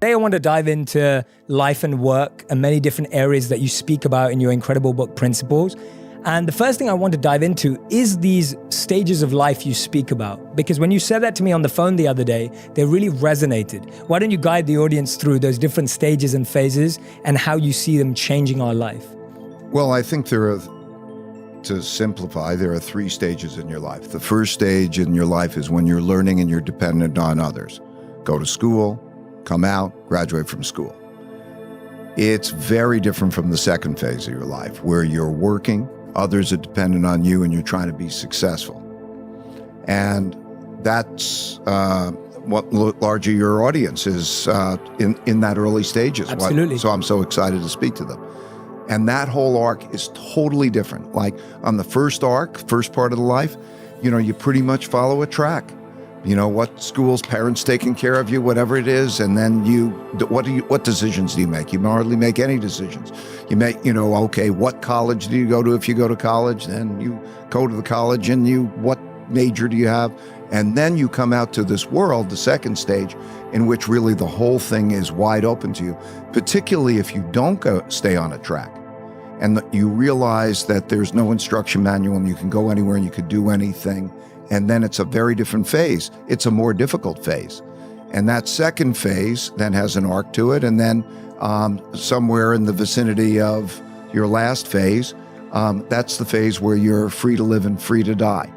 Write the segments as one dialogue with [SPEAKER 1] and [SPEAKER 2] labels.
[SPEAKER 1] Today I want to dive into life and work and many different areas that you speak about in your incredible book, Principles. And the first thing I want to dive into is these stages of life you speak about. Because when you said that to me on the phone the other day, they really resonated. Why don't you guide the audience through those different stages and phases and how you see them changing our life?
[SPEAKER 2] Well, I think to simplify, there are three stages in your life. The first stage in your life is when you're learning and you're dependent on others. Go to school, come out, graduate from school. It's very different from the second phase of your life, where you're working, others are dependent on you, and you're trying to be successful. And that's what largely your audience is in that early stages.
[SPEAKER 1] Absolutely.
[SPEAKER 2] So I'm so excited to speak to them. And that whole arc is totally different. Like on the first arc, first part of the life, you pretty much follow a track. What schools, parents taking care of you, whatever it is, and then what decisions do you make? You hardly make any decisions. You make, okay, what college do you go to? If you go to college, then you go to the college, and what major do you have? And then you come out to this world, the second stage, in which really the whole thing is wide open to you, particularly if you don't stay on a track. And you realize that there's no instruction manual and you can go anywhere and you could do anything. And then it's a very different phase. It's a more difficult phase. And that second phase then has an arc to it. And then somewhere in the vicinity of your last phase, that's the phase where you're free to live and free to die.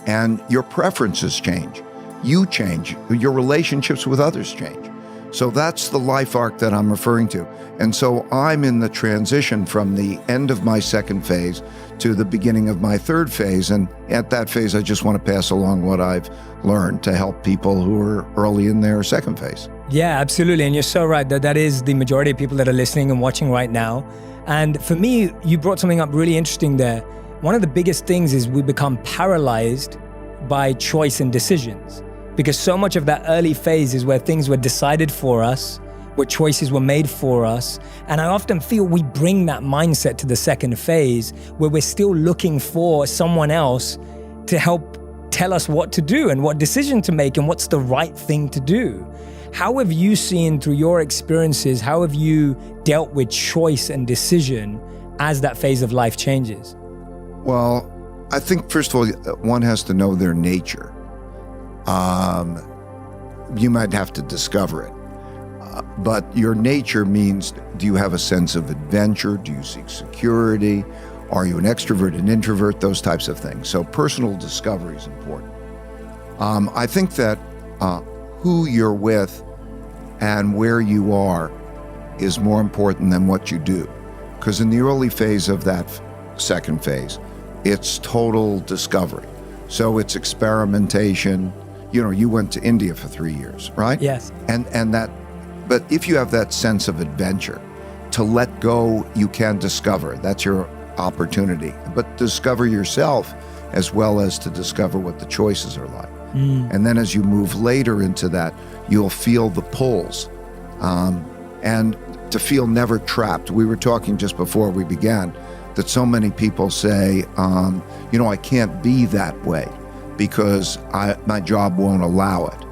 [SPEAKER 2] And your preferences change. You change. Your relationships with others change. So that's the life arc that I'm referring to. And so I'm in the transition from the end of my second phase to the beginning of my third phase. And at that phase, I just want to pass along what I've learned to help people who are early in their second phase.
[SPEAKER 1] Yeah, absolutely. And you're so right that is the majority of people that are listening and watching right now. And for me, you brought something up really interesting there. One of the biggest things is we become paralyzed by choice and decisions, because so much of that early phase is where things were decided for us, where choices were made for us. And I often feel we bring that mindset to the second phase, where we're still looking for someone else to help tell us what to do and what decision to make and what's the right thing to do. How have you seen, through your experiences, how have you dealt with choice and decision as that phase of life changes?
[SPEAKER 2] Well, I think, first of all, one has to know their nature. You might have to discover it. But your nature means, do you have a sense of adventure? Do you seek security? Are you an extrovert, an introvert? Those types of things. So personal discovery is important. I think that who you're with and where you are is more important than what you do. Because in the early phase of that second phase, it's total discovery. So it's experimentation. You went to India for 3 years, right?
[SPEAKER 1] Yes.
[SPEAKER 2] But if you have that sense of adventure, to let go, you can discover. That's your opportunity. But discover yourself as well as to discover what the choices are like. And then as you move later into that, you'll feel the pulls. And to feel never trapped. We were talking just before we began that so many people say, I can't be that way because my job won't allow it,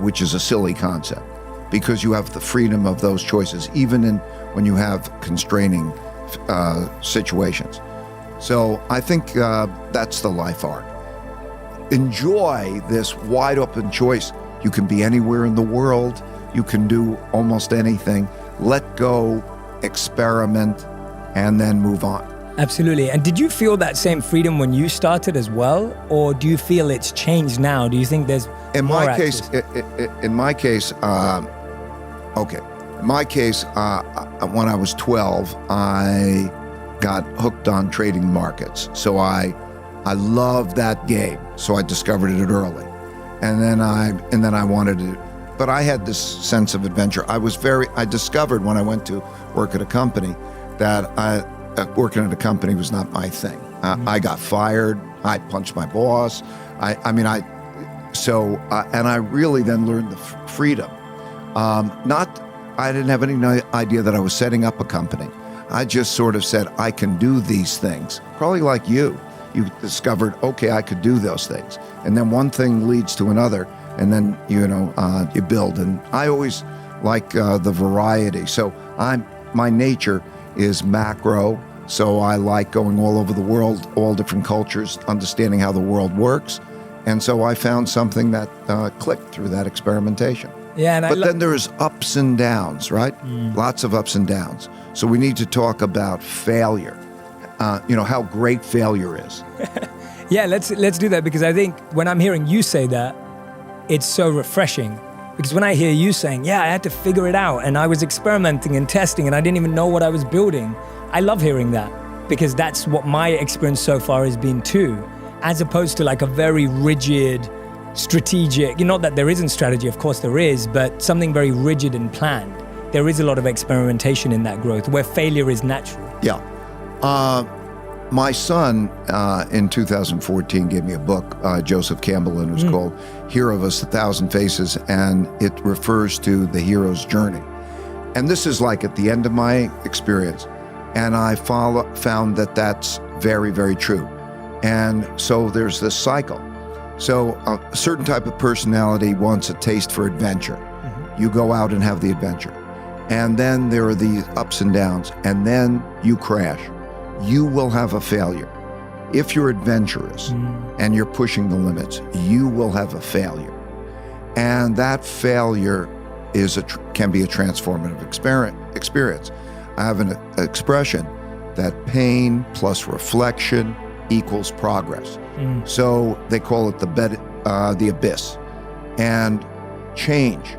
[SPEAKER 2] which is a silly concept. Because you have the freedom of those choices, even when you have constraining situations. So I think that's the life arc. Enjoy this wide open choice. You can be anywhere in the world. You can do almost anything. Let go, experiment, and then move on.
[SPEAKER 1] Absolutely. And did you feel that same freedom when you started as well? Or do you feel it's changed now? Do you think there's more access?
[SPEAKER 2] In my case, when I was 12, I got hooked on trading markets. So I loved that game. So I discovered it early. And then I wanted to, but I had this sense of adventure. I discovered when I went to work at a company that working at a company was not my thing. I got fired. I punched my boss. And I really then learned the freedom. I didn't have any idea that I was setting up a company. I just sort of said, I can do these things. Probably like you discovered, okay, I could do those things. And then one thing leads to another, and then, you build. And I always like the variety. So my nature is macro. So I like going all over the world, all different cultures, understanding how the world works. And so I found something that clicked through that experimentation.
[SPEAKER 1] Yeah, and
[SPEAKER 2] but then there's ups and downs, right? Lots of ups and downs. So we need to talk about failure. How great failure is.
[SPEAKER 1] Yeah, let's do that, because I think when I'm hearing you say that, it's so refreshing. Because when I hear you saying, yeah, I had to figure it out and I was experimenting and testing and I didn't even know what I was building, I love hearing that, because that's what my experience so far has been too, as opposed to like a very rigid, strategic, not that there isn't strategy, of course there is, but something very rigid and planned. There is a lot of experimentation in that growth where failure is natural.
[SPEAKER 2] Yeah. My son in 2014 gave me a book, Joseph Campbell, and it was called Hero of a Thousand Faces, and it refers to the hero's journey. And this is like at the end of my experience, and I found that that's very, very true. And so there's this cycle. So a certain type of personality wants a taste for adventure. You go out and have the adventure. And then there are the ups and downs, and then you crash. You will have a failure. If you're adventurous and you're pushing the limits, you will have a failure. And that failure can be a transformative experience. I have an expression that pain plus reflection equals progress. So they call it the abyss. And change,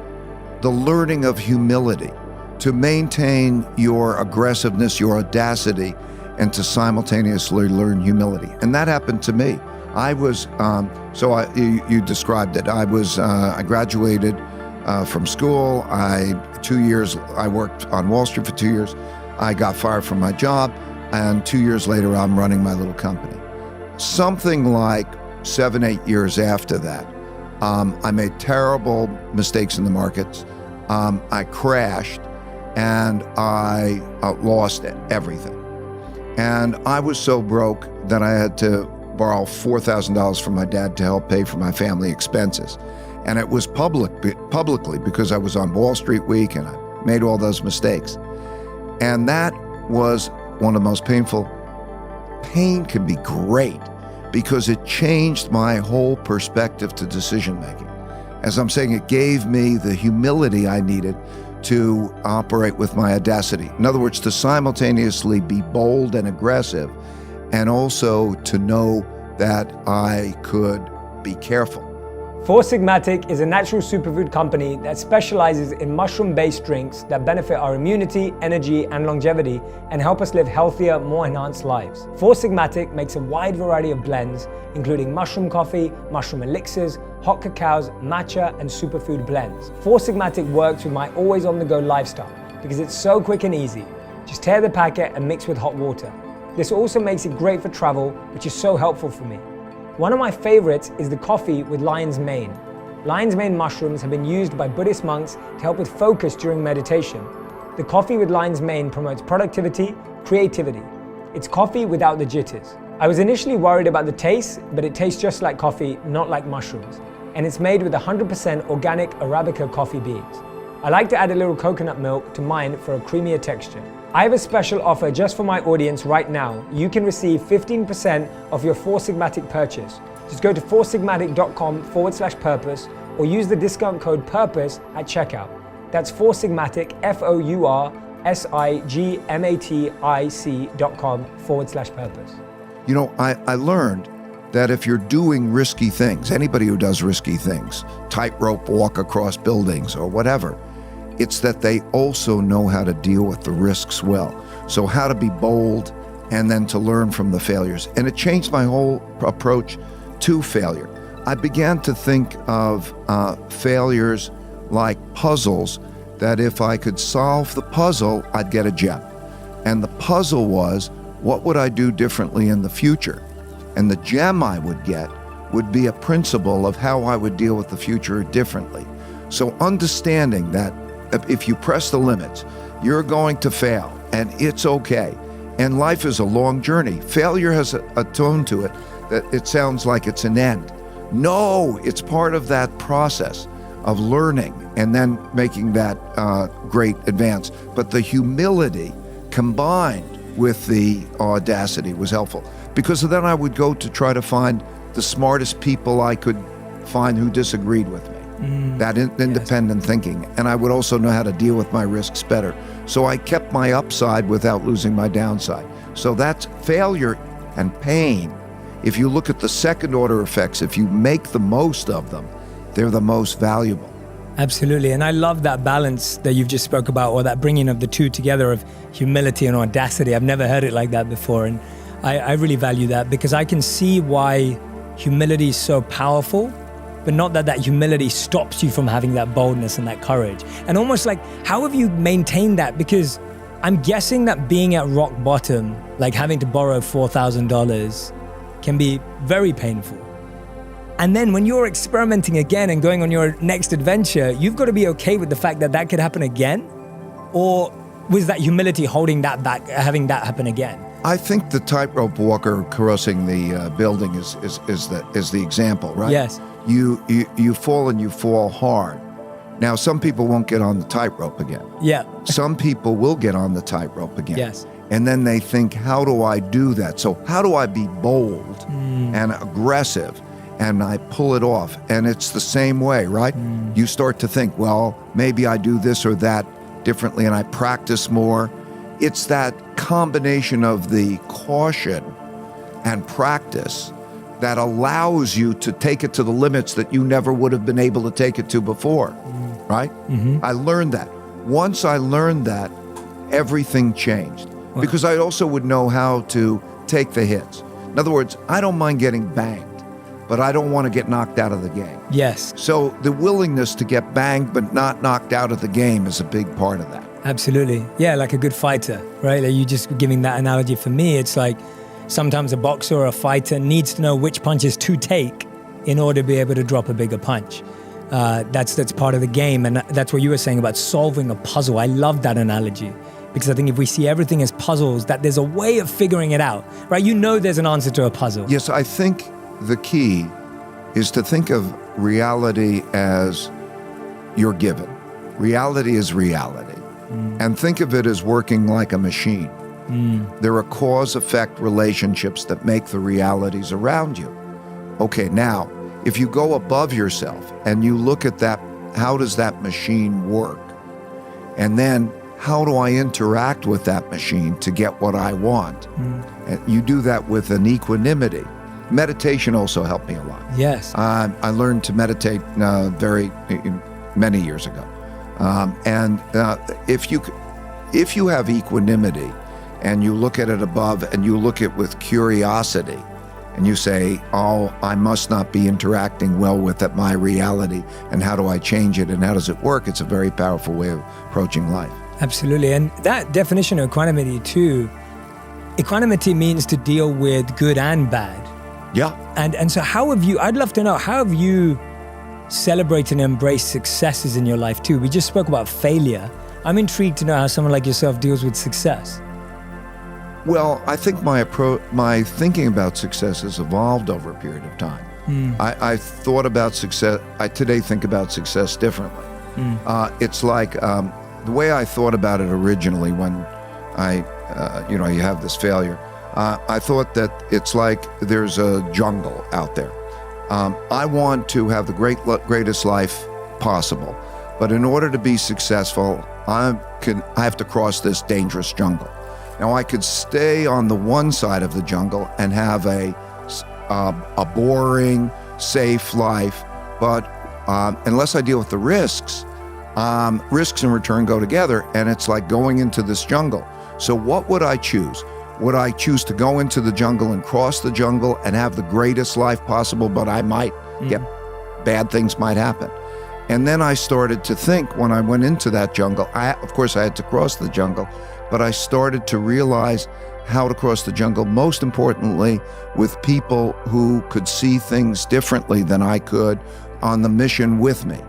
[SPEAKER 2] the learning of humility, to maintain your aggressiveness, your audacity, and to simultaneously learn humility. And that happened to me. I was, you described it. I graduated from school. 2 years, I worked on Wall Street for 2 years. I got fired from my job, and 2 years later, I'm running my little company. Something like 7-8 years after that, I made terrible mistakes in the markets. I crashed, and I lost everything. And I was so broke that I had to borrow $4,000 from my dad to help pay for my family expenses. And it was publicly, because I was on Wall Street Week and I made all those mistakes. And that was one of the most painful. Pain can be great because it changed my whole perspective to decision making. As I'm saying, it gave me the humility I needed to operate with my audacity. In other words, to simultaneously be bold and aggressive, and also to know that I could be careful.
[SPEAKER 1] Four Sigmatic is a natural superfood company that specializes in mushroom-based drinks that benefit our immunity, energy, and longevity, and help us live healthier, more enhanced lives. Four Sigmatic makes a wide variety of blends, including mushroom coffee, mushroom elixirs, hot cacaos, matcha, and superfood blends. Four Sigmatic works with my always-on-the-go lifestyle because it's so quick and easy. Just tear the packet and mix with hot water. This also makes it great for travel, which is so helpful for me. One of my favorites is the coffee with lion's mane. Lion's mane mushrooms have been used by Buddhist monks to help with focus during meditation. The coffee with lion's mane promotes productivity, creativity. It's coffee without the jitters. I was initially worried about the taste, but it tastes just like coffee, not like mushrooms. And it's made with 100% organic Arabica coffee beans. I like to add a little coconut milk to mine for a creamier texture. I have a special offer just for my audience right now. You can receive 15% of your Four Sigmatic purchase. Just go to foursigmatic.com/purpose or use the discount code PURPOSE at checkout. That's Four Sigmatic, FOURSIGMATIC.com/purpose.
[SPEAKER 2] You know, I learned that if you're doing risky things, anybody who does risky things, tightrope walk across buildings or whatever, it's that they also know how to deal with the risks well. So how to be bold and then to learn from the failures. And it changed my whole approach to failure. I began to think of failures like puzzles, that if I could solve the puzzle, I'd get a gem. And the puzzle was, what would I do differently in the future? And the gem I would get would be a principle of how I would deal with the future differently. So understanding that if you press the limits, you're going to fail, and it's okay. And life is a long journey. Failure has a tone to it that it sounds like it's an end. No, it's part of that process. of learning and then making that great advance. But the humility combined with the audacity was helpful, because then I would go to try to find the smartest people I could find who disagreed with me. That independent thinking. And I would also know how to deal with my risks better. So I kept my upside without losing my downside. So that's failure and pain. If you look at the second order effects, if you make the most of them, they're the most valuable.
[SPEAKER 1] Absolutely. And I love that balance that you've just spoke about, or that bringing of the two together of humility and audacity. I've never heard it like that before. And I really value that, because I can see why humility is so powerful, but not that humility stops you from having that boldness and that courage. And almost like, how have you maintained that? Because I'm guessing that being at rock bottom, like having to borrow $4,000, can be very painful. And then when you're experimenting again and going on your next adventure, you've got to be okay with the fact that that could happen again? Or was that humility holding that back, having that happen again?
[SPEAKER 2] I think the tightrope walker crossing the building is the example, right?
[SPEAKER 1] Yes.
[SPEAKER 2] You fall and you fall hard. Now, some people won't get on the tightrope again.
[SPEAKER 1] Yeah.
[SPEAKER 2] Some people will get on the tightrope again.
[SPEAKER 1] Yes.
[SPEAKER 2] And then they think, how do I do that? So how do I be bold and aggressive? And I pull it off. And it's the same way, right? You start to think, well, maybe I do this or that differently, and I practice more. It's that combination of the caution and practice that allows you to take it to the limits that you never would have been able to take it to before, right? I learned that. Once I learned that, everything changed.
[SPEAKER 1] Wow.
[SPEAKER 2] Because I also would know how to take the hits. In other words, I don't mind getting banged, but I don't want to get knocked out of the game.
[SPEAKER 1] Yes.
[SPEAKER 2] So the willingness to get banged but not knocked out of the game is a big part of that.
[SPEAKER 1] Absolutely. Yeah, like a good fighter, right? Like you just giving that analogy for me, it's like sometimes a boxer or a fighter needs to know which punches to take in order to be able to drop a bigger punch. That's part of the game. And that's what you were saying about solving a puzzle. I love that analogy, because I think if we see everything as puzzles, that there's a way of figuring it out, right? You know there's an answer to a puzzle.
[SPEAKER 2] Yes, I think the key is to think of reality as you're given. Reality is reality. And think of it as working like a machine. There are cause-effect relationships that make the realities around you. Okay, now, if you go above yourself and you look at that, how does that machine work? And then, how do I interact with that machine to get what I want? And you do that with an equanimity. Meditation also helped me a lot.
[SPEAKER 1] Yes.
[SPEAKER 2] I learned to meditate many years ago. If you have equanimity and you look at it above and you look at it with curiosity and you say, oh, I must not be interacting well with my reality, and how do I change it and how does it work? It's a very powerful way of approaching life.
[SPEAKER 1] Absolutely. And that definition of equanimity too, equanimity means to deal with good and bad.
[SPEAKER 2] Yeah.
[SPEAKER 1] And so I'd love to know, how have you celebrated and embraced successes in your life too? We just spoke about failure. I'm intrigued to know how someone like yourself deals with success.
[SPEAKER 2] Well, I think my thinking about success has evolved over a period of time. I thought about success. I today think about success differently. It's like the way I thought about it originally when you have this failure. I thought that it's like there's a jungle out there. I want to have the greatest life possible, but in order to be successful, I have to cross this dangerous jungle. Now, I could stay on the one side of the jungle and have a boring, safe life, but unless I deal with the risks and return go together, and it's like going into this jungle. So what would I choose? Would I choose to go into the jungle and cross the jungle and have the greatest life possible, but I might get bad things might happen? And then I started to think, when I went into that jungle, of course I had to cross the jungle, but I started to realize how to cross the jungle, most importantly, with people who could see things differently than I could on the mission with me.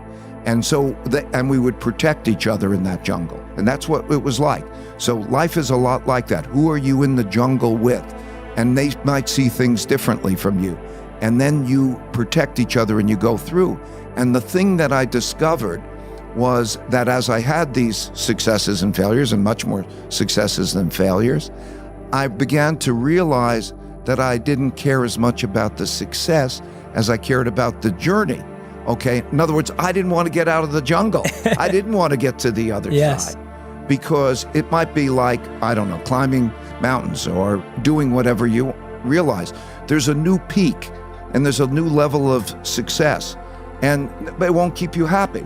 [SPEAKER 2] And so, and we would protect each other in that jungle. And that's what it was like. So life is a lot like that. Who are you in the jungle with? And they might see things differently from you. and then you protect each other and you go through. And the thing that I discovered was that as I had these successes and failures, and much more successes than failures, I began to realize that I didn't care as much about the success as I cared about the journey. Okay, in other words, I didn't want to get out of the jungle. I didn't want to get to the other side, because it might be like, I don't know, climbing mountains or doing whatever you realize. There's a new peak and there's a new level of success, and it won't keep you happy.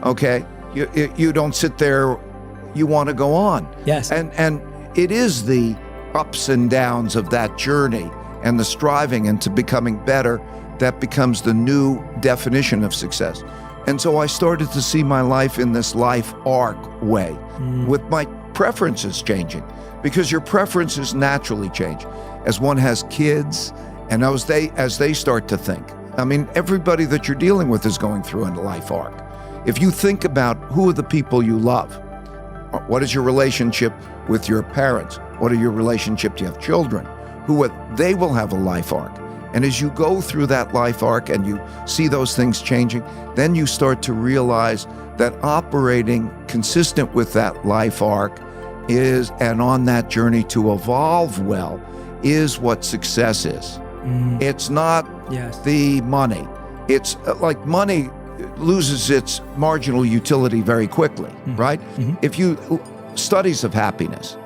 [SPEAKER 2] Okay, you don't sit there. You want to go on.
[SPEAKER 1] Yes,
[SPEAKER 2] and it is the ups and downs of that journey and the striving into becoming better that becomes the new definition of success. And so I started to see my life in this life arc way, with my preferences changing, because your preferences naturally change as one has kids and as they start to think. I mean, everybody that you're dealing with is going through a life arc. If you think about who are the people you love, what is your relationship with your parents? What are your relationship? Do you have children? They will have a life arc. And as you go through that life arc and you see those things changing, then you start to realize that operating consistent with that life arc is, and on that journey to evolve well, is what success is. It's not the money. It's like money loses its marginal utility very quickly, right? If you studies of happiness,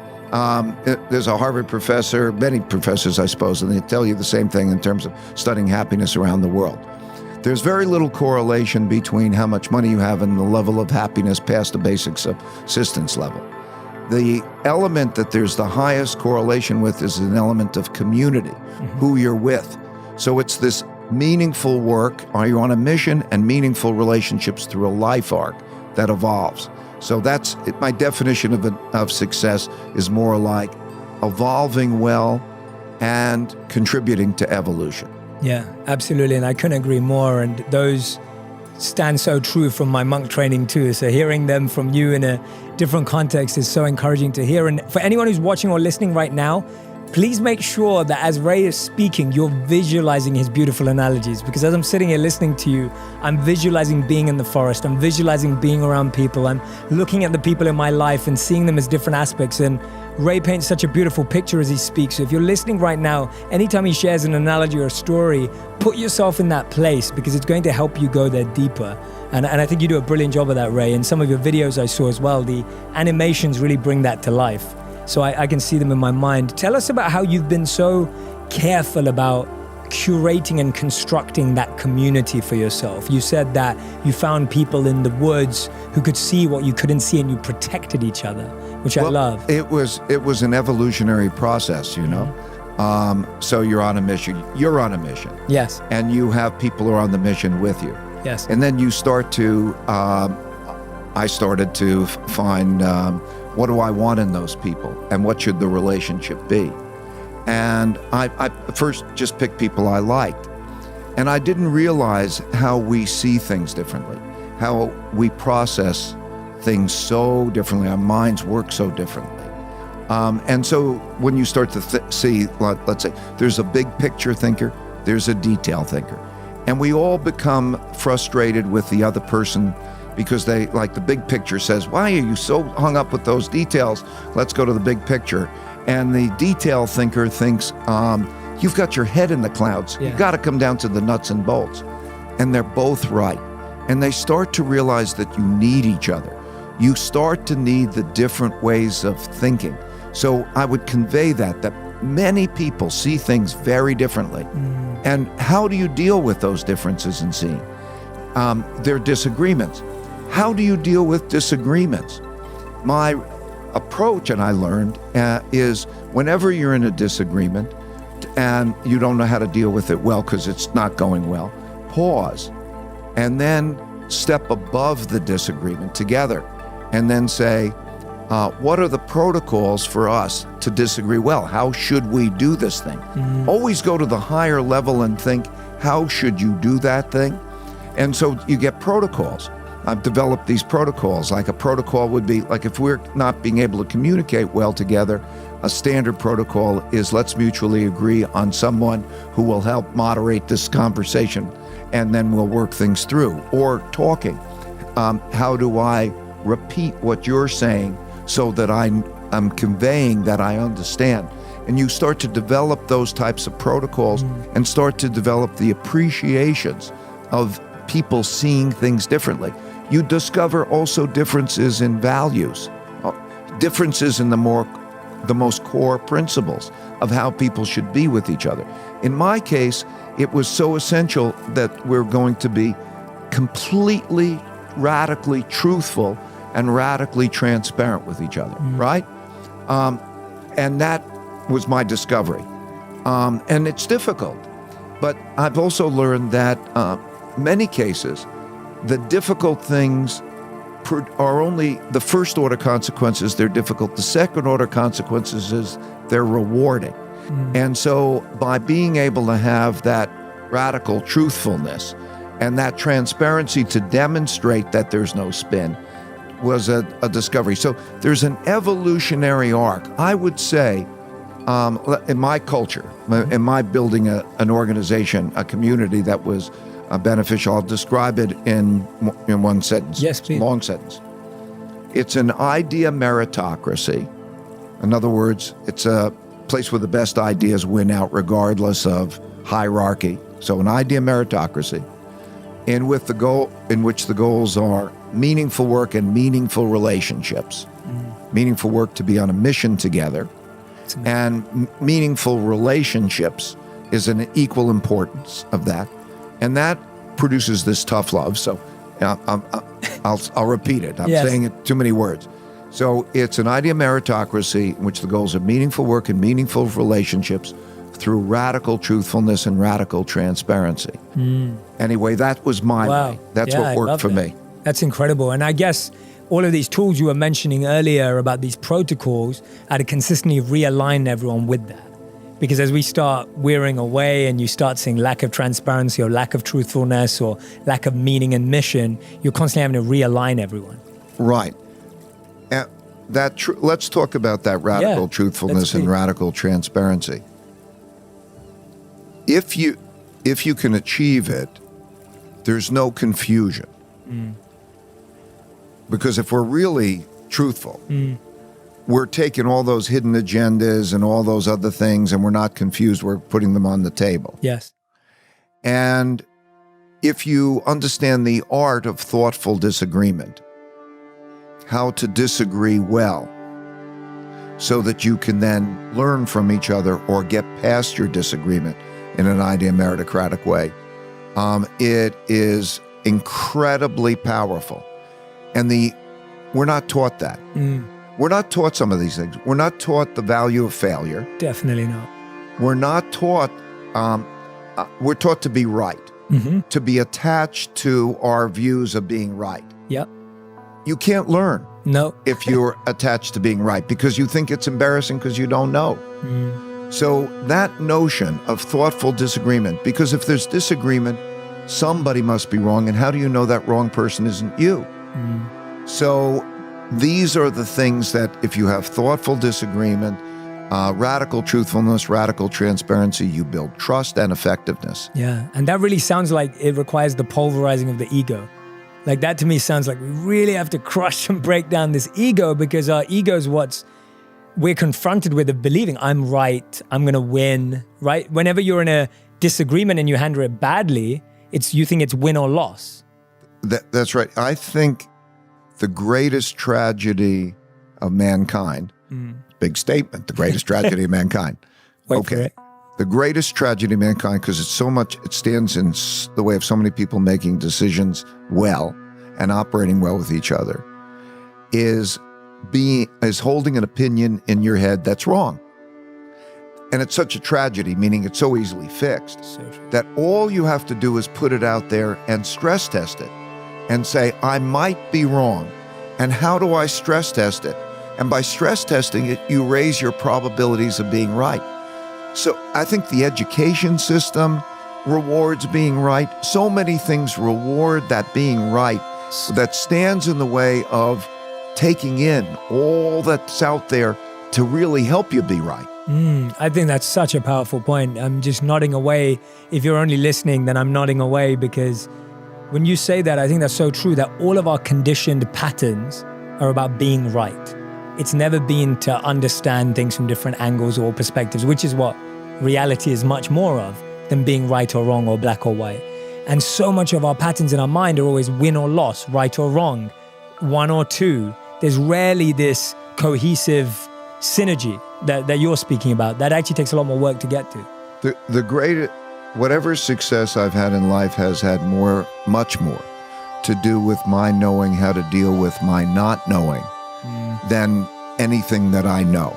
[SPEAKER 2] there's a Harvard professor, many professors, I suppose, and they tell you the same thing in terms of studying happiness around the world. There's very little correlation between how much money you have and the level of happiness past the basic subsistence level. The element that there's the highest correlation with is an element of community, who you're with. So it's this meaningful work. Are you on a mission? And meaningful relationships through a life arc that evolves. So that's my definition of success is more like evolving well and contributing to evolution.
[SPEAKER 1] Yeah, absolutely. And I couldn't agree more. And those stand so true from my monk training too. So hearing them from you in a different context is so encouraging to hear. And for anyone who's watching or listening right now, please make sure that as Ray is speaking, you're visualizing his beautiful analogies. Because as I'm sitting here listening to you, I'm visualizing being in the forest. I'm visualizing being around people. I'm looking at the people in my life and seeing them as different aspects. And Ray paints such a beautiful picture as he speaks. So if you're listening right now, anytime he shares an analogy or a story, put yourself in that place, because it's going to help you go there deeper. And I think you do a brilliant job of that, Ray. And some of your videos I saw as well, the animations really bring that to life. So I can see them in my mind. Tell us about how you've been so careful about curating and constructing that community for yourself. You said that you found people in the woods who could see what you couldn't see, and you protected each other, which I love.
[SPEAKER 2] It was an evolutionary process, you know. So you're on a mission. You're on a mission.
[SPEAKER 1] Yes.
[SPEAKER 2] And you have people who are on the mission with you.
[SPEAKER 1] Yes.
[SPEAKER 2] And then you start to, I started to find, what do I want in those people, and what should the relationship be? And I first just picked people I liked. And I didn't realize how we see things differently, how we process things so differently. Our minds work so differently. And so when you start to see, let's say, there's a big picture thinker, there's a detail thinker. And we all become frustrated with the other person because they, like, the big picture says, why are you so hung up with those details? Let's go to the big picture. And the detail thinker thinks, you've got your head in the clouds. Yeah. You've got to come down to the nuts and bolts. And they're both right. And they start to realize that you need each other. You start to need the different ways of thinking. So I would convey that many people see things very differently. And how do you deal with those differences in seeing? They're disagreements. How do you deal with disagreements? My approach, and I learned, is whenever you're in a disagreement and you don't know how to deal with it well because it's not going well, pause and then step above the disagreement together and then say, what are the protocols for us to disagree well? How should we do this thing? Always go to the higher level and think, how should you do that thing? And so you get protocols. I've developed these protocols. Like a protocol would be, like if we're not being able to communicate well together, a standard protocol is let's mutually agree on someone who will help moderate this conversation, and then we'll work things through. Or talking. How do I repeat what you're saying so that I'm conveying that I understand? And you start to develop those types of protocols and start to develop the appreciations of people seeing things differently. You discover also differences in values, differences in the most core principles of how people should be with each other. In my case, it was so essential that we're going to be completely, radically truthful and radically transparent with each other, right? And that was my discovery. And it's difficult, but I've also learned that many cases, the difficult things are only the first order consequences, they're difficult. The second order consequences is they're rewarding. And so by being able to have that radical truthfulness and that transparency to demonstrate that there's no spin was a discovery. So there's an evolutionary arc. I would say, in my culture, in my building an organization, a community that was beneficial, I'll describe it in one sentence.
[SPEAKER 1] Yes, please.
[SPEAKER 2] Long sentence. It's an idea meritocracy. In other words, it's a place where the best ideas win out regardless of hierarchy. So an idea meritocracy, in which the goals are meaningful work and meaningful relationships. Meaningful work to be on a mission together, and meaningful relationships is an equal importance of that. And that produces this tough love. So I'll repeat it. I'm saying it too many words. So it's an idea meritocracy in which the goals are meaningful work and meaningful relationships through radical truthfulness and radical transparency. Anyway, that was my way. That's what worked for me.
[SPEAKER 1] That's incredible. And I guess all of these tools you were mentioning earlier about these protocols are to consistently realign everyone with that. Because as we start wearing away and you start seeing lack of transparency or lack of truthfulness or lack of meaning and mission, you're constantly having to realign everyone.
[SPEAKER 2] Right. Let's talk about that radical truthfulness and radical transparency. If you can achieve it, there's no confusion. Because if we're really truthful, we're taking all those hidden agendas and all those other things, and we're not confused. We're putting them on the table.
[SPEAKER 1] Yes.
[SPEAKER 2] And if you understand the art of thoughtful disagreement, how to disagree well, so that you can then learn from each other or get past your disagreement in an idea meritocratic way, it is incredibly powerful. And we're not taught that. We're not taught some of these things. We're not taught the value of failure.
[SPEAKER 1] Definitely not.
[SPEAKER 2] We're not taught, we're taught to be right, to be attached to our views of being right.
[SPEAKER 1] Yep.
[SPEAKER 2] You can't learn if you're attached to being right because you think it's embarrassing because you don't know. So that notion of thoughtful disagreement, because if there's disagreement, somebody must be wrong. And how do you know that wrong person isn't you? So these are the things that if you have thoughtful disagreement, radical truthfulness, radical transparency, you build trust and effectiveness.
[SPEAKER 1] Yeah. And that really sounds like it requires the pulverizing of the ego. Like that to me sounds like we really have to crush and break down this ego, because our ego is what's we're confronted with, of believing I'm right, I'm going to win, right? Whenever you're in a disagreement and you handle it badly, you think it's win or loss.
[SPEAKER 2] That's right. I think the greatest tragedy of mankind, big statement, the greatest tragedy of mankind.
[SPEAKER 1] Wait for it.
[SPEAKER 2] The greatest tragedy of mankind, because it stands in the way of so many people making decisions well and operating well with each other, is holding an opinion in your head that's wrong. And it's such a tragedy, meaning it's so easily fixed, that all you have to do is put it out there and stress test it and say, I might be wrong. And how do I stress test it? And by stress testing it, you raise your probabilities of being right. So I think the education system rewards being right. So many things reward that being right. that stands in the way of taking in all that's out there to really help you be right.
[SPEAKER 1] I think that's such a powerful point. I'm just nodding away. If you're only listening, then I'm nodding away, because when you say that, I think that's so true, that all of our conditioned patterns are about being right. It's never been to understand things from different angles or perspectives, which is what reality is much more of than being right or wrong or black or white. And so much of our patterns in our mind are always win or loss, right or wrong, one or two. There's rarely this cohesive synergy that you're speaking about. That actually takes a lot more work to get to.
[SPEAKER 2] The great, whatever success I've had in life has had much more to do with my knowing how to deal with my not knowing than anything that I know.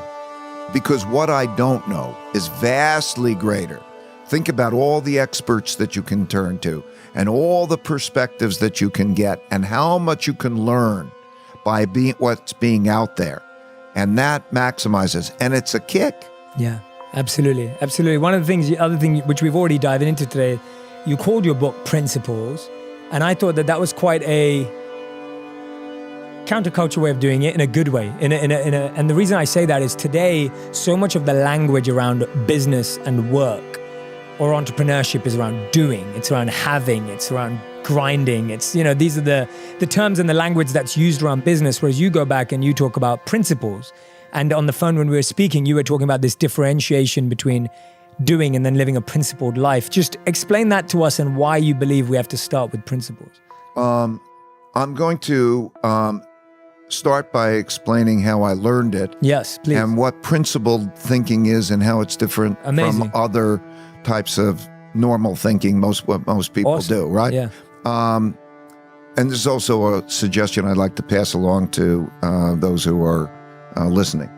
[SPEAKER 2] Because what I don't know is vastly greater. Think about all the experts that you can turn to and all the perspectives that you can get and how much you can learn by what's being out there. And that maximizes, and it's a kick.
[SPEAKER 1] Yeah, absolutely. Absolutely. One of the things, the other thing which we've already dived into today, you called your book Principles. And I thought that was quite a counterculture way of doing it, in a good way. And the reason I say that is today, so much of the language around business and work or entrepreneurship is around doing. It's around having. It's around grinding. It's, these are the terms and the language that's used around business, whereas you go back and you talk about principles. And on the phone when we were speaking, you were talking about this differentiation between doing and then living a principled life. Just explain that to us and why you believe we have to start with principles.
[SPEAKER 2] I'm going to start by explaining how I learned it.
[SPEAKER 1] Yes, please.
[SPEAKER 2] And what principled thinking is and how it's different from other types of normal thinking, what most people do, right?
[SPEAKER 1] Yeah.
[SPEAKER 2] And there's also a suggestion I'd like to pass along to those who are listening.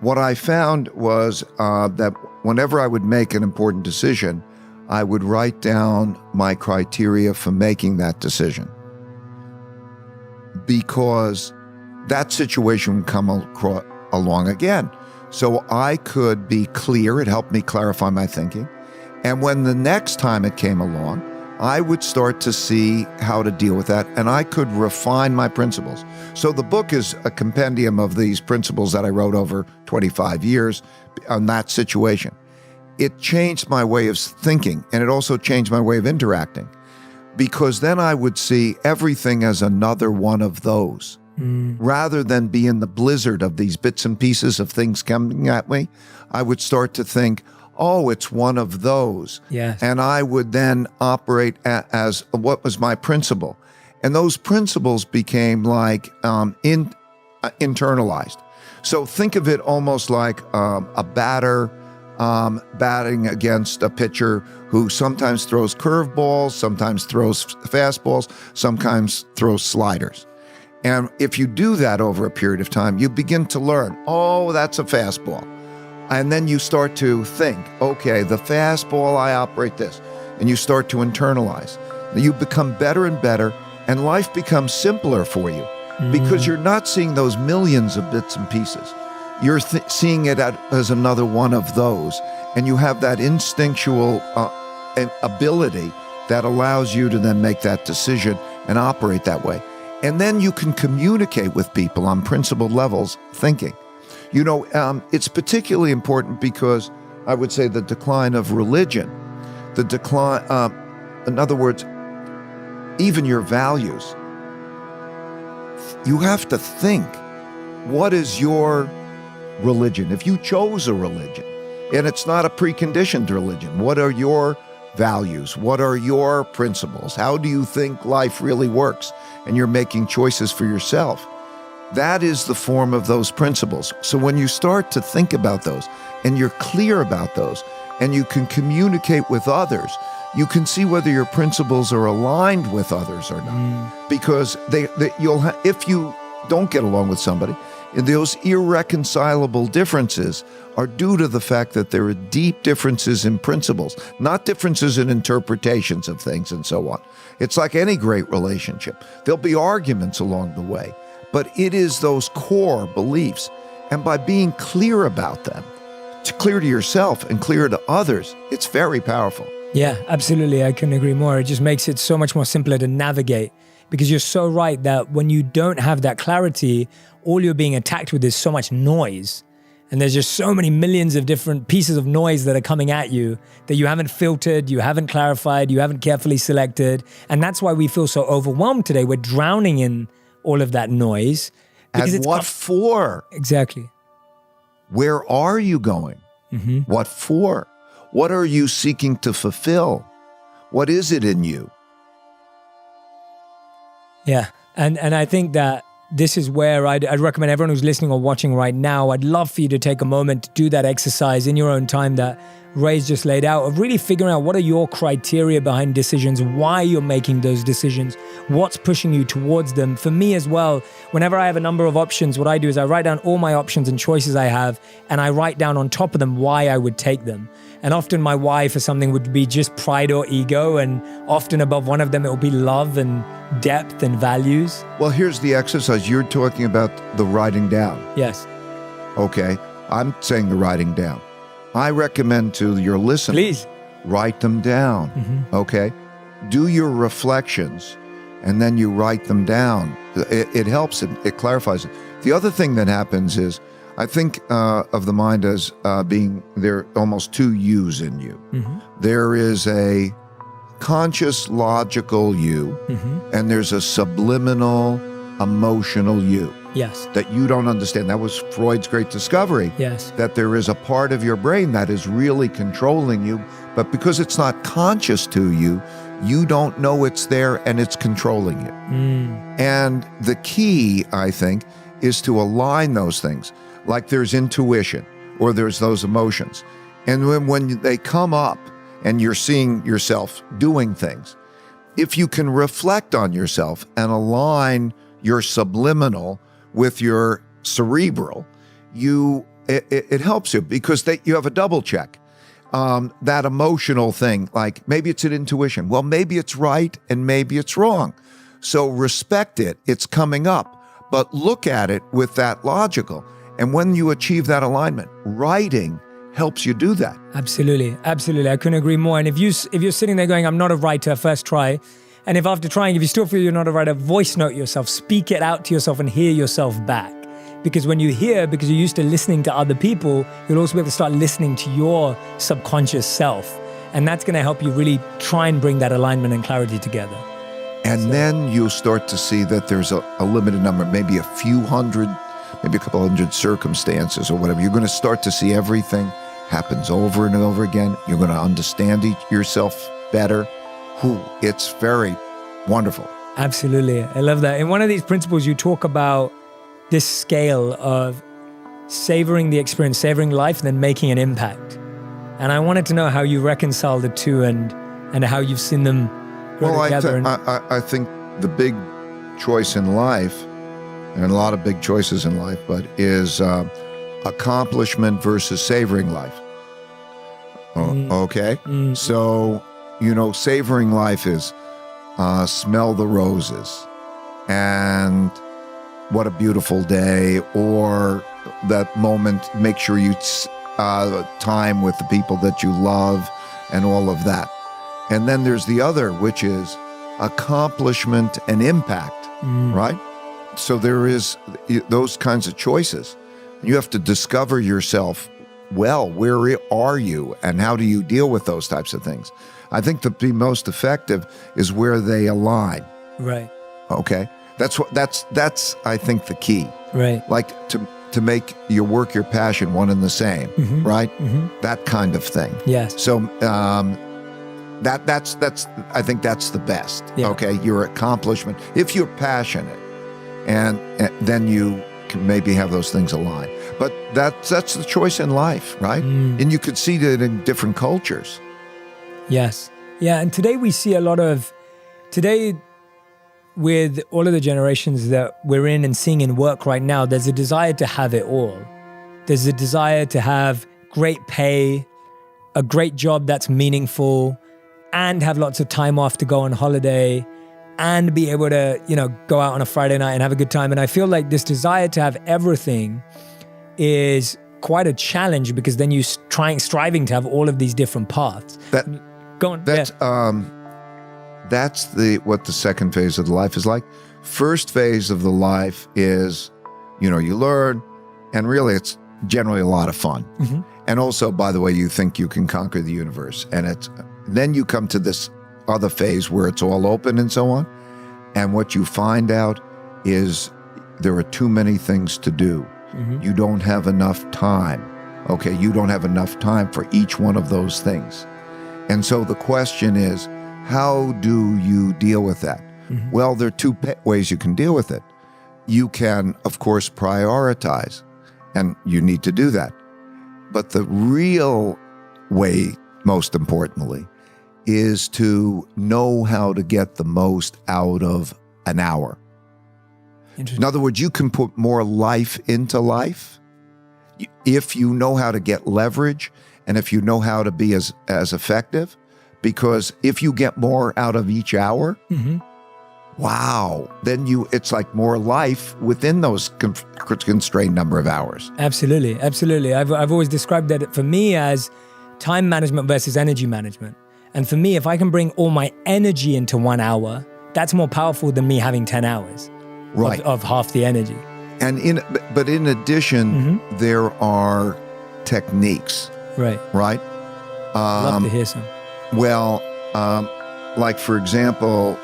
[SPEAKER 2] What I found was that whenever I would make an important decision, I would write down my criteria for making that decision, because that situation would come along again. So I could be clear. It helped me clarify my thinking. And when the next time it came along, I would start to see how to deal with that, and I could refine my principles. So the book is a compendium of these principles that I wrote over 25 years on that situation. It changed my way of thinking, and it also changed my way of interacting, because then I would see everything as another one of those. Rather than be in the blizzard of these bits and pieces of things coming at me, I would start to think, oh, it's one of those.
[SPEAKER 1] Yes.
[SPEAKER 2] And I would then operate as what was my principle. And those principles became like internalized. So think of it almost like a batter batting against a pitcher who sometimes throws curveballs, sometimes throws fastballs, sometimes throws sliders. And if you do that over a period of time, you begin to learn, oh, that's a fastball. And then you start to think, okay, the fastball, I operate this. And you start to internalize. You become better and better, and life becomes simpler for you because you're not seeing those millions of bits and pieces. You're seeing it as another one of those. And you have that instinctual ability that allows you to then make that decision and operate that way. And then you can communicate with people on principled levels thinking. It's particularly important because I would say the decline of religion, in other words, even your values, you have to think, what is your religion? If you chose a religion, and it's not a preconditioned religion, what are your values? What are your principles? How do you think life really works? And you're making choices for yourself. That is the form of those principles. So when you start to think about those and you're clear about those and you can communicate with others, you can see whether your principles are aligned with others or not. Because if you don't get along with somebody, those irreconcilable differences are due to the fact that there are deep differences in principles, not differences in interpretations of things and so on. It's like any great relationship. There'll be arguments along the way, but it is those core beliefs. And by being clear about them, clear to yourself and clear to others, it's very powerful.
[SPEAKER 1] Yeah, absolutely. I couldn't agree more. It just makes it so much more simpler to navigate, because you're so right that when you don't have that clarity, all you're being attacked with is so much noise. And there's just so many millions of different pieces of noise that are coming at you that you haven't filtered, you haven't clarified, you haven't carefully selected. And that's why we feel so overwhelmed today. We're drowning in all of that noise.
[SPEAKER 2] And what for?
[SPEAKER 1] Exactly.
[SPEAKER 2] Where are you going? What for? What are you seeking to fulfill? What is it in you?
[SPEAKER 1] Yeah. And I think that this is where I'd recommend everyone who's listening or watching right now, I'd love for you to take a moment to do that exercise in your own time that Ray's just laid out, of really figuring out what are your criteria behind decisions, why you're making those decisions, what's pushing you towards them. For me as well, whenever I have a number of options, what I do is I write down all my options and choices I have, and I write down on top of them why I would take them. And often my why for something would be just pride or ego, and often above one of them it will be love and depth and values.
[SPEAKER 2] Well, here's the exercise. You're talking about the writing down.
[SPEAKER 1] Yes.
[SPEAKER 2] Okay. I'm saying the writing down. I recommend to your listeners,
[SPEAKER 1] Please.
[SPEAKER 2] Write them down. Okay. Do your reflections and then you write them down. It helps. It clarifies it. The other thing that happens is, I think of the mind as being, there are almost two yous in you. There is a conscious, logical you, and there's a subliminal, emotional you.
[SPEAKER 1] Yes.
[SPEAKER 2] That you don't understand. That was Freud's great discovery.
[SPEAKER 1] Yes.
[SPEAKER 2] That there is a part of your brain that is really controlling you, but because it's not conscious to you, you don't know it's there and it's controlling you. And the key, I think, is to align those things. Like there's intuition or there's those emotions. And when they come up and you're seeing yourself doing things, if you can reflect on yourself and align your subliminal with your cerebral, it helps you, because you have a double check. That emotional thing, like maybe it's an intuition. Well, maybe it's right and maybe it's wrong. So respect it. It's coming up, but look at it with that logical. And when you achieve that alignment, writing helps you do that.
[SPEAKER 1] Absolutely. Absolutely. I couldn't agree more. And if you're sitting there going, I'm not a writer, first try. And if after trying, if you still feel you're not a writer, voice note yourself, speak it out to yourself and hear yourself back. Because when you hear, because you're used to listening to other people, you'll also be able to start listening to your subconscious self. And that's going to help you really try and bring that alignment and clarity together.
[SPEAKER 2] And then you'll start to see that there's a limited number, maybe a few hundred, maybe a couple hundred circumstances or whatever. You're going to start to see everything happens over and over again. You're going to understand yourself better. It's very wonderful.
[SPEAKER 1] Absolutely. I love that. In one of these principles, you talk about this scale of savoring the experience, savoring life, and then making an impact. And I wanted to know how you reconcile the two and how you've seen them grow together.
[SPEAKER 2] I think the big choice in life, and a lot of big choices in life, but is accomplishment versus savoring life. Okay? So, savoring life is smell the roses and what a beautiful day, or that moment, make sure you time with the people that you love and all of that. And then there's the other, which is accomplishment and impact, right? So there is those kinds of choices. You have to discover yourself well. Where are you and how do you deal with those types of things? I think the most effective is where they align.
[SPEAKER 1] Right.
[SPEAKER 2] Okay. That's I think the key.
[SPEAKER 1] Right.
[SPEAKER 2] Like to make your work, your passion one and the same, right? That kind of thing.
[SPEAKER 1] Yes.
[SPEAKER 2] So that's I think that's the best.
[SPEAKER 1] Yeah.
[SPEAKER 2] Okay. Your accomplishment, if you're passionate, and then you can maybe have those things align. But that's the choice in life, right? And you could see that in different cultures.
[SPEAKER 1] Yes. Yeah. And today we see with all of the generations that we're in and seeing in work right now, there's a desire to have it all. There's a desire to have great pay, a great job that's meaningful, and have lots of time off to go on holiday, and be able to, go out on a Friday night and have a good time. And I feel like this desire to have everything is quite a challenge, because then you're striving to have all of these different paths. Go on.
[SPEAKER 2] That's what the second phase of the life is like. First phase of the life is, you learn, and really it's generally a lot of fun.
[SPEAKER 1] Mm-hmm.
[SPEAKER 2] And also, by the way, you think you can conquer the universe. And then you come to this other phase where it's all open and so on. And what you find out is there are too many things to do.
[SPEAKER 1] Mm-hmm.
[SPEAKER 2] You don't have enough time. Okay, you don't have enough time for each one of those things. And so the question is, how do you deal with that?
[SPEAKER 1] Mm-hmm.
[SPEAKER 2] Well, there are two ways you can deal with it. You can, of course, prioritize, and you need to do that. But the real way, most importantly, is to know how to get the most out of an hour. In other words, you can put more life into life if you know how to get leverage and if you know how to be as effective. Because if you get more out of each hour,
[SPEAKER 1] mm-hmm.
[SPEAKER 2] wow, then it's like more life within those constrained number of hours.
[SPEAKER 1] Absolutely, absolutely. I've always described that for me as time management versus energy management. And for me, if I can bring all my energy into 1 hour, that's more powerful than me having 10 hours
[SPEAKER 2] right.
[SPEAKER 1] of half the energy.
[SPEAKER 2] And but in addition,
[SPEAKER 1] mm-hmm.
[SPEAKER 2] there are techniques.
[SPEAKER 1] Right.
[SPEAKER 2] Right?
[SPEAKER 1] Love to hear some.
[SPEAKER 2] Well, like for example,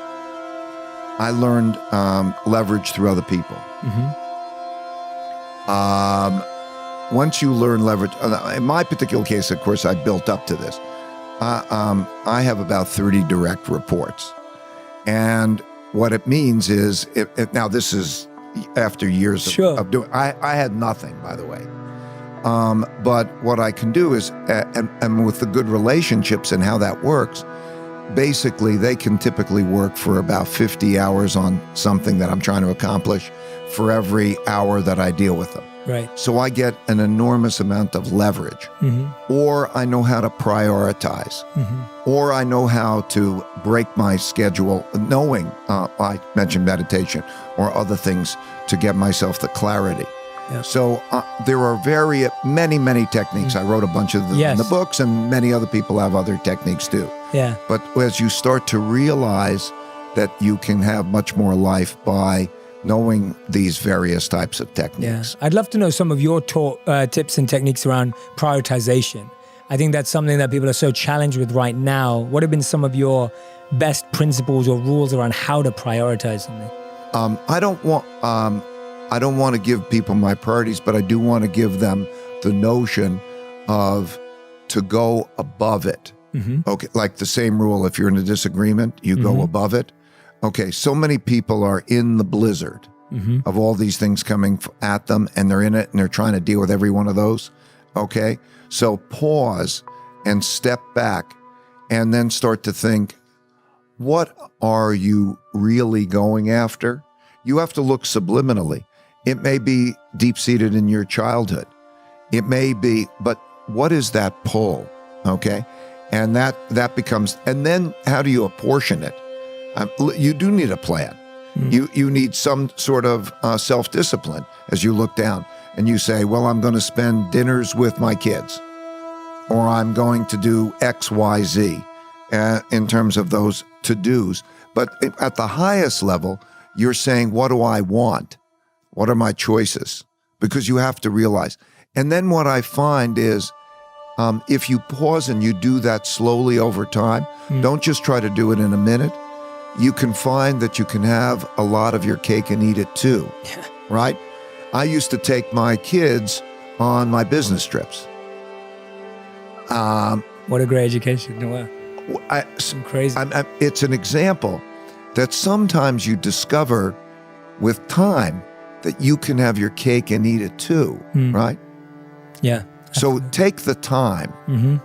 [SPEAKER 2] I learned leverage through other people.
[SPEAKER 1] Mm-hmm.
[SPEAKER 2] Once you learn leverage, in my particular case, of course, I built up to this. I have about 30 direct reports. And what it means is, now this is after years
[SPEAKER 1] sure.
[SPEAKER 2] of doing, I had nothing, by the way. But what I can do is, and with the good relationships and how that works, basically they can typically work for about 50 hours on something that I'm trying to accomplish for every hour that I deal with them.
[SPEAKER 1] Right.
[SPEAKER 2] So I get an enormous amount of leverage,
[SPEAKER 1] mm-hmm.
[SPEAKER 2] or I know how to prioritize,
[SPEAKER 1] mm-hmm.
[SPEAKER 2] or I know how to break my schedule, knowing I mentioned meditation or other things to get myself the clarity.
[SPEAKER 1] Yeah.
[SPEAKER 2] So there are many techniques. I wrote a bunch of them in the books, and many other people have other techniques too.
[SPEAKER 1] Yeah.
[SPEAKER 2] But as you start to realize that you can have much more life by knowing these various types of techniques.
[SPEAKER 1] Yeah. I'd love to know some of your tips and techniques around prioritization. I think that's something that people are so challenged with right now. What have been some of your best principles or rules around how to prioritize something?
[SPEAKER 2] I don't want to give people my priorities, but I do want to give them the notion of to go above it.
[SPEAKER 1] Mm-hmm.
[SPEAKER 2] Okay, like the same rule, if you're in a disagreement, you
[SPEAKER 1] mm-hmm.
[SPEAKER 2] go above it. Okay, so many people are in the blizzard
[SPEAKER 1] mm-hmm.
[SPEAKER 2] of all these things coming at them, and they're in it, and they're trying to deal with every one of those. Okay, so pause and step back, and then start to think, what are you really going after? You have to look subliminally. It may be deep-seated in your childhood. It may be, but what is that pull? Okay, and that becomes, and then how do you apportion it? You do need a plan.
[SPEAKER 1] Mm.
[SPEAKER 2] You need some sort of self-discipline as you look down and you say, well, I'm going to spend dinners with my kids, or I'm going to do X, Y, Z in terms of those to-dos. But at the highest level, you're saying, what do I want? What are my choices? Because you have to realize. And then what I find is, if you pause and you do that slowly over time, don't just try to do it in a minute. You can find that you can have a lot of your cake and eat it too, right? I used to take my kids on my business trips.
[SPEAKER 1] What a great education. Wow. Crazy.
[SPEAKER 2] It's an example that sometimes you discover with time that you can have your cake and eat it too, right?
[SPEAKER 1] Yeah.
[SPEAKER 2] So take the time.
[SPEAKER 1] Mm-hmm.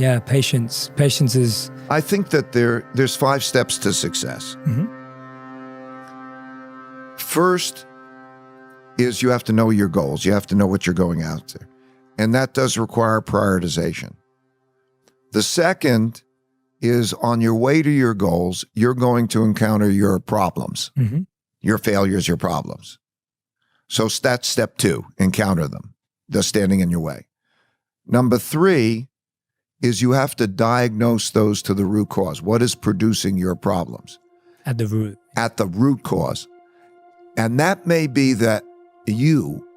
[SPEAKER 1] Yeah, patience. Patience is...
[SPEAKER 2] I think that there's 5 steps to success.
[SPEAKER 1] Mm-hmm.
[SPEAKER 2] First is you have to know your goals. You have to know what you're going after. And that does require prioritization. The second is on your way to your goals, you're going to encounter your problems, your failures, your problems. So that's step 2, encounter them. They're standing in your way. Number 3 is you have to diagnose those to the root cause. What is producing your problems?
[SPEAKER 1] At the root.
[SPEAKER 2] At the root cause. And that may be that you,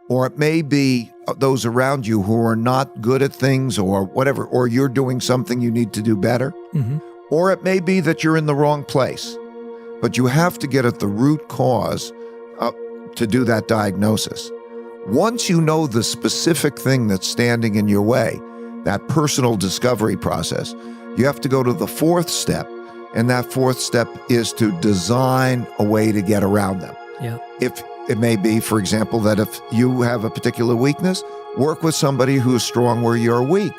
[SPEAKER 2] or it may be those around you who are not good at things or whatever, or you're doing something you need to do better.
[SPEAKER 1] Mm-hmm.
[SPEAKER 2] Or it may be that you're in the wrong place. But you have to get at the root cause to do that diagnosis. Once you know the specific thing that's standing in your way, that personal discovery process, you have to go to the fourth step. And that fourth step is to design a way to get around them.
[SPEAKER 1] Yeah.
[SPEAKER 2] If it may be, for example, that if you have a particular weakness, work with somebody who is strong where you're weak.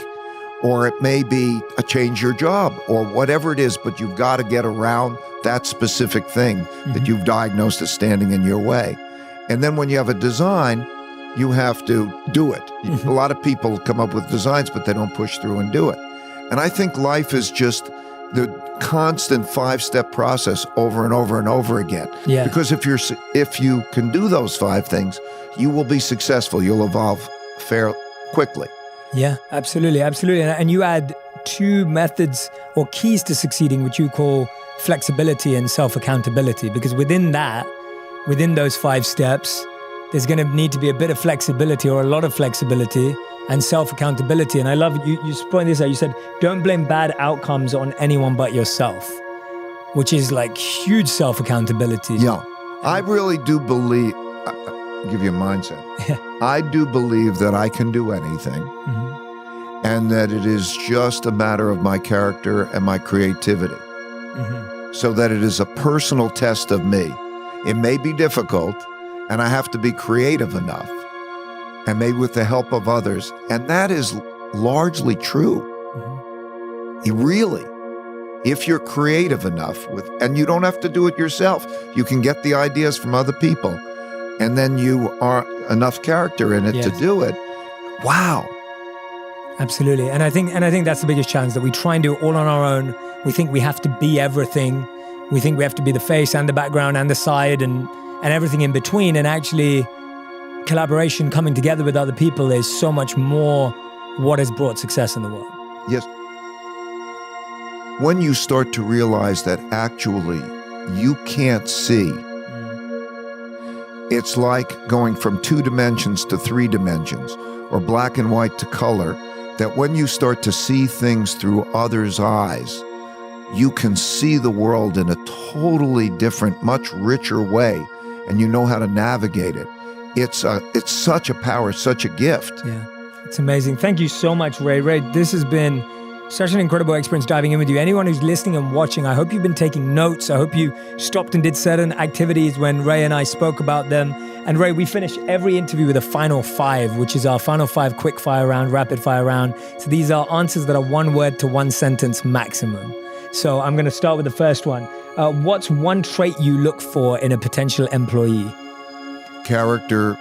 [SPEAKER 2] Or it may be a change your job or whatever it is, but you've got to get around that specific thing that you've diagnosed as standing in your way. And then when you have a design, you have to do it. A lot of people come up with designs, but they don't push through and do it. And I think life is just the constant 5-step process over and over and over again.
[SPEAKER 1] Yeah.
[SPEAKER 2] Because if you can do those 5 things, you will be successful. You'll evolve fairly quickly.
[SPEAKER 1] Yeah, absolutely, absolutely. And you add 2 methods or keys to succeeding, which you call flexibility and self-accountability, because within those 5 steps, there's going to need to be a bit of flexibility or a lot of flexibility and self-accountability. And I love you pointed this out. You said, don't blame bad outcomes on anyone but yourself, which is like huge self-accountability.
[SPEAKER 2] Yeah, I really do believe, I'll give you a mindset. I do believe that I can do anything and that it is just a matter of my character and my creativity. So that it is a personal test of me. It may be difficult, and I have to be creative enough, and maybe with the help of others. And that is largely true. Really, if you're creative enough and you don't have to do it yourself, you can get the ideas from other people, and then you are enough character in it to do it. Wow.
[SPEAKER 1] Absolutely. And I think that's the biggest challenge, that we try and do it all on our own. We think we have to be everything. We think we have to be the face and the background and the side and everything in between. And actually, collaboration, coming together with other people is so much more what has brought success in the world.
[SPEAKER 2] Yes. When you start to realize that actually you can't see, it's like going from 2 dimensions to 3 dimensions, or black and white to color, that when you start to see things through others' eyes, you can see the world in a totally different, much richer way, and you know how to navigate it. It's such a power, such a gift.
[SPEAKER 1] Yeah, it's amazing. Thank you so much, Ray. Ray, this has been such an incredible experience diving in with you. Anyone who's listening and watching, I hope you've been taking notes. I hope you stopped and did certain activities when Ray and I spoke about them. And Ray, we finish every interview with a final 5, which is our final 5 quick fire round, rapid fire round. So these are answers that are 1 word to 1 sentence maximum. So I'm going to start with the first one. What's one trait you look for in a potential employee?
[SPEAKER 2] Character.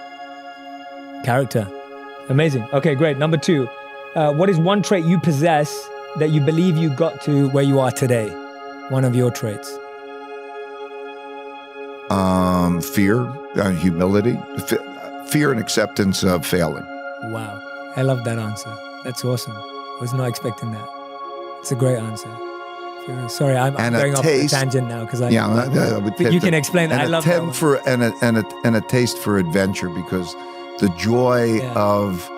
[SPEAKER 1] Amazing. Okay, great. Number 2. What is one trait you possess that you believe you got to where you are today? One of your traits.
[SPEAKER 2] Fear, humility, fear and acceptance of failing.
[SPEAKER 1] Wow. I love that answer. That's awesome. I was not expecting that. It's a great answer. Sorry, I'm going off the tangent now because you can explain that. I love that.
[SPEAKER 2] And a taste for adventure, because the joy of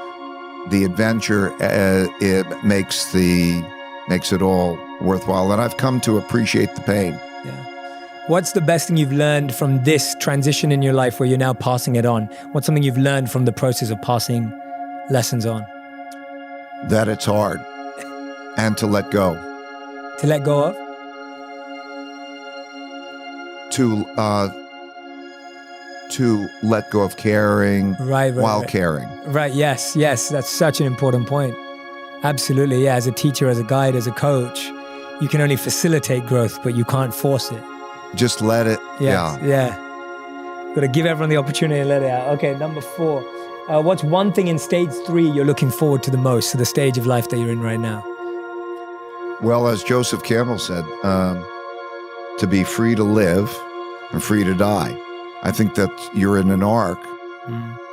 [SPEAKER 2] the adventure it makes it all worthwhile. And I've come to appreciate the pain.
[SPEAKER 1] Yeah. What's the best thing you've learned from this transition in your life where you're now passing it on? What's something you've learned from the process of passing lessons on?
[SPEAKER 2] That it's hard, and to let go.
[SPEAKER 1] To let go of?
[SPEAKER 2] To let go of caring while caring.
[SPEAKER 1] Right, yes. That's such an important point. Absolutely, yeah. As a teacher, as a guide, as a coach, you can only facilitate growth, but you can't force it.
[SPEAKER 2] Just let it,
[SPEAKER 1] Yeah. Got to give everyone the opportunity to let it out. Okay, number 4. What's one thing in stage 3 you're looking forward to the most, to the stage of life that you're in right now?
[SPEAKER 2] Well, as Joseph Campbell said, to be free to live and free to die. I think that you're in an arc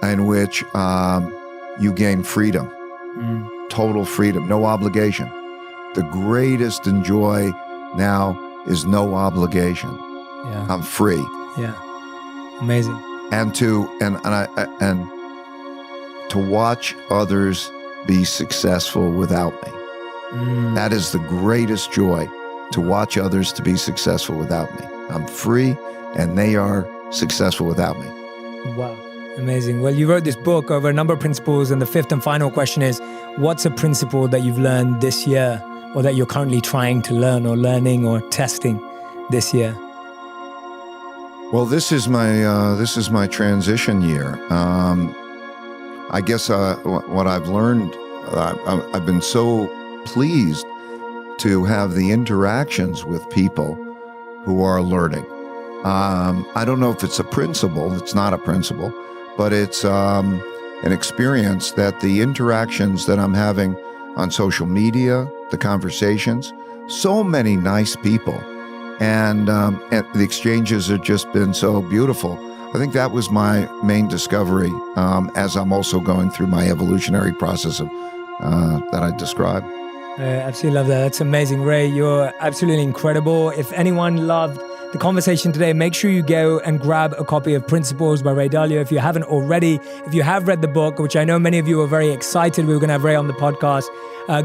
[SPEAKER 2] in which you gain freedom. total freedom, no obligation. The greatest joy now is no obligation.
[SPEAKER 1] Yeah.
[SPEAKER 2] I'm free.
[SPEAKER 1] Yeah. Amazing.
[SPEAKER 2] And to watch others be successful without me. That is the greatest joy, to watch others to be successful without me. I'm free and they are successful without me.
[SPEAKER 1] Wow. Amazing. Well, you wrote this book over a number of principles, and the fifth and final question is, what's a principle that you've learned this year, or that you're currently trying to learn or learning or testing this year?
[SPEAKER 2] Well, this is my transition year. I guess what I've learned, I've been so pleased to have the interactions with people who are learning. I don't know if it's a principle. It's not a principle, but it's an experience that the interactions that I'm having on social media, the conversations, so many nice people, and the exchanges have just been so beautiful. I think that was my main discovery as I'm also going through my evolutionary process that I described.
[SPEAKER 1] I absolutely love that. That's amazing, Ray. You're absolutely incredible. If anyone loved the conversation today, make sure you go and grab a copy of Principles by Ray Dalio. If you haven't already, if you have read the book, which I know many of you are very excited, we were going to have Ray on the podcast,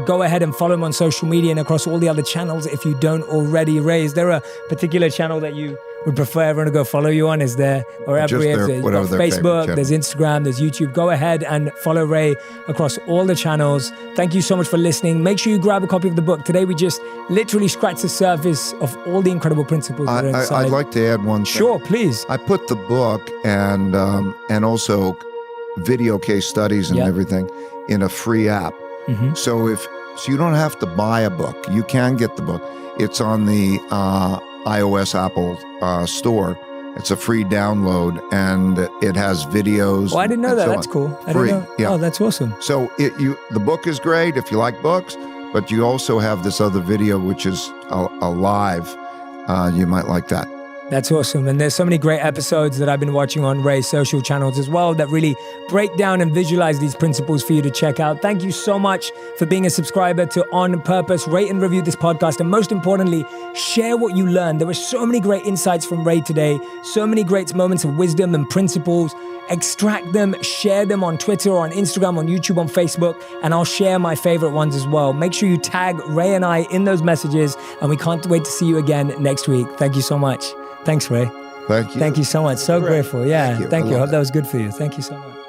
[SPEAKER 1] go ahead and follow him on social media and across all the other channels if you don't already. Ray, is there a particular channel that you would prefer everyone to go follow you on? Is there, or
[SPEAKER 2] Just
[SPEAKER 1] there's Facebook, there's
[SPEAKER 2] channel.
[SPEAKER 1] Instagram, there's YouTube. Go ahead and follow Ray across all the channels. Thank you so much for listening. Make sure you grab a copy of the book. Today we just literally scratched the surface of all the incredible principles that are inside.
[SPEAKER 2] I'd like to add one thing.
[SPEAKER 1] Sure, please.
[SPEAKER 2] I put the book and also video case studies and everything in a free app.
[SPEAKER 1] Mm-hmm.
[SPEAKER 2] So you don't have to buy a book. You can get the book. It's on the iOS Apple store. It's a free download, and it has videos.
[SPEAKER 1] Oh, I didn't know that. That's cool.
[SPEAKER 2] Free. Yeah.
[SPEAKER 1] Oh, that's awesome.
[SPEAKER 2] So the book is great if you like books, but you also have this other video, which is a live. You might like that.
[SPEAKER 1] That's awesome. And there's so many great episodes that I've been watching on Ray's social channels as well that really break down and visualize these principles for you to check out. Thank you so much for being a subscriber to On Purpose. Rate and review this podcast. And most importantly, share what you learned. There were so many great insights from Ray today, so many great moments of wisdom and principles. Extract them, share them on Twitter, or on Instagram, on YouTube, on Facebook, and I'll share my favorite ones as well. Make sure you tag Ray and I in those messages, and we can't wait to see you again next week. Thank you so much. Thanks, Ray.
[SPEAKER 2] Thank you.
[SPEAKER 1] Thank you so much. So grateful. Yeah. Thank you. I hope that was good for you. Thank you so much.